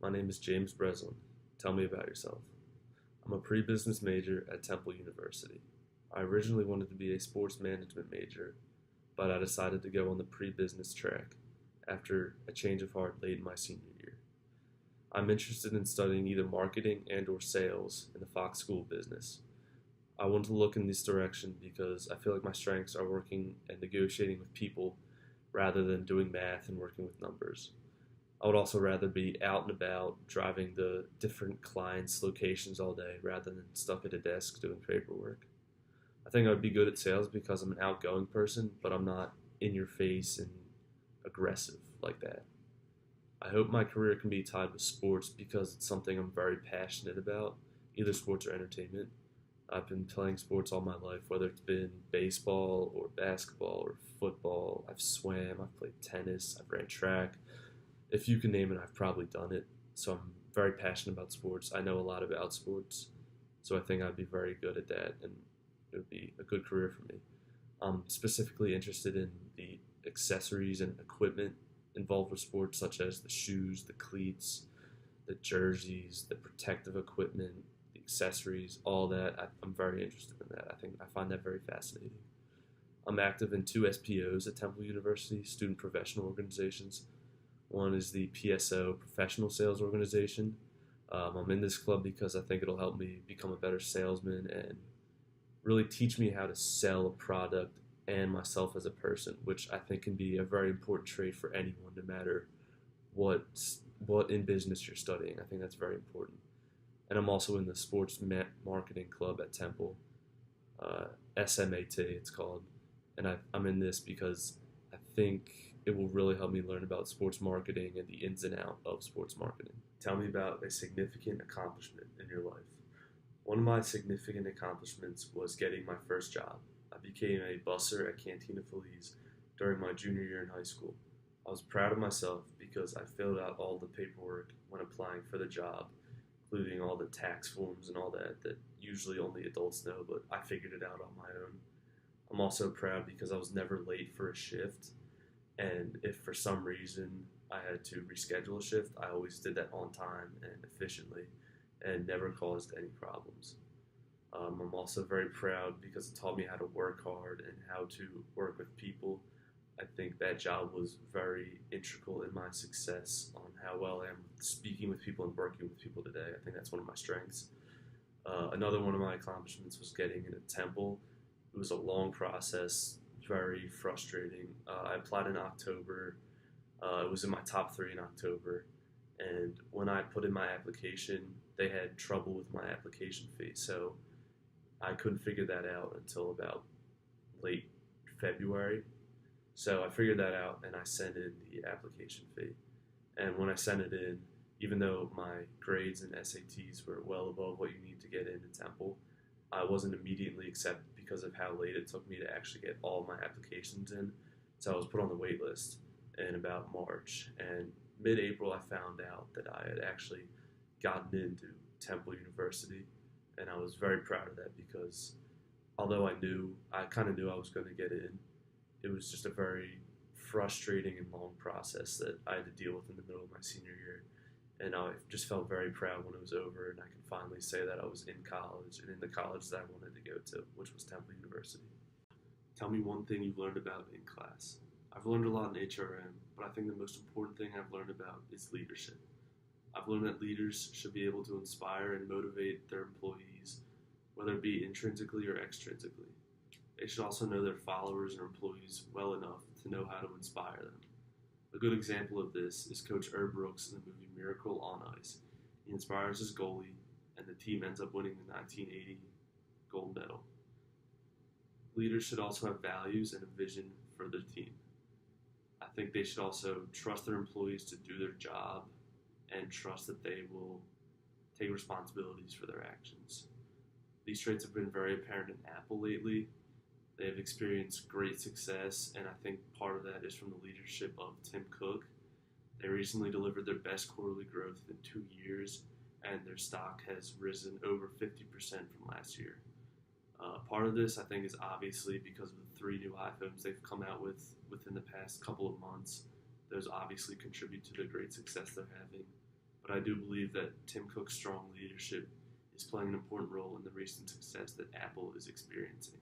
My name is James Breslin. Tell me about yourself. I'm a pre-business major at Temple University. I originally wanted to be a sports management major, but I decided to go on the pre-business track after a change of heart late in my senior year. I'm interested in studying either marketing and or sales in the Fox School of Business. I want to look in this direction because I feel like my strengths are working and negotiating with people rather than doing math and working with numbers. I would also rather be out and about driving the different clients' locations all day rather than stuck at a desk doing paperwork. I think I would be good at sales because I'm an outgoing person, but I'm not in your face and aggressive like that. I hope my career can be tied with sports because it's something I'm very passionate about, either sports or entertainment. I've been playing sports all my life, whether it's been baseball or basketball or football. I've swam, I've played tennis, I've ran track. If you can name it, I've probably done it. So I'm very passionate about sports. I know a lot about sports. So I think I'd be very good at that and it would be a good career for me. I'm specifically interested in the accessories and equipment involved with sports, such as the shoes, the cleats, the jerseys, the protective equipment, the accessories, all that. I'm very interested in that. I find that very fascinating. I'm active in two SPOs at Temple University, student professional organizations. One is the PSO, Professional Sales Organization. I'm in this club because I think it'll help me become a better salesman and really teach me how to sell a product and myself as a person, which I think can be a very important trait for anyone, no matter what in business you're studying. I think that's very important. And I'm also in the sports marketing club at Temple, SMAT it's called, and I'm in this because I think it will really help me learn about sports marketing and the ins and outs of sports marketing. Tell me about a significant accomplishment in your life. One of my significant accomplishments was getting my first job. I became a busser at Cantina Feliz during my junior year in high school. I was proud of myself because I filled out all the paperwork when applying for the job, including all the tax forms and all that usually only adults know, but I figured it out on my own. I'm also proud because I was never late for a shift, and if for some reason I had to reschedule a shift, I always did that on time and efficiently and never caused any problems. I'm also very proud because it taught me how to work hard and how to work with people. I think that job was very integral in my success on how well I am speaking with people and working with people today. I think that's one of my strengths. Another one of my accomplishments was getting into Temple. It was a long process, very frustrating. I applied in October. It was in my top three in October. And when I put in my application, they had trouble with my application fee. So I couldn't figure that out until about late February. So I figured that out and I sent in the application fee. And when I sent it in, even though my grades and SATs were well above what you need to get into Temple, I wasn't immediately accepted because of how late it took me to actually get all my applications in. So I was put on the wait list in about March. And mid-April, I found out that I had actually gotten into Temple University. And I was very proud of that because although I kind of knew I was going to get in, it was just a very frustrating and long process that I had to deal with in the middle of my senior year. And I just felt very proud when it was over and I could finally say that I was in college and in the college that I wanted to go to, which was Temple University. Tell me one thing you've learned about in class. I've learned a lot in HRM, but I think the most important thing I've learned about is leadership. I've learned that leaders should be able to inspire and motivate their employees, whether it be intrinsically or extrinsically. They should also know their followers or employees well enough to know how to inspire them. A good example of this is Coach Herb Brooks in the movie Miracle on Ice. He inspires his goalie, and the team ends up winning the 1980 gold medal. Leaders should also have values and a vision for their team. I think they should also trust their employees to do their job and trust that they will take responsibilities for their actions. These traits have been very apparent in Apple lately. They have experienced great success, and I think part of that is from the leadership of Tim Cook. They recently delivered their best quarterly growth in 2 years, and their stock has risen over 50% from last year. Part of this, I think, is obviously because of the 3 new iPhones they've come out with within the past couple of months. Those obviously contribute to the great success they're having. but I do believe that Tim Cook's strong leadership is playing an important role in the recent success that Apple is experiencing.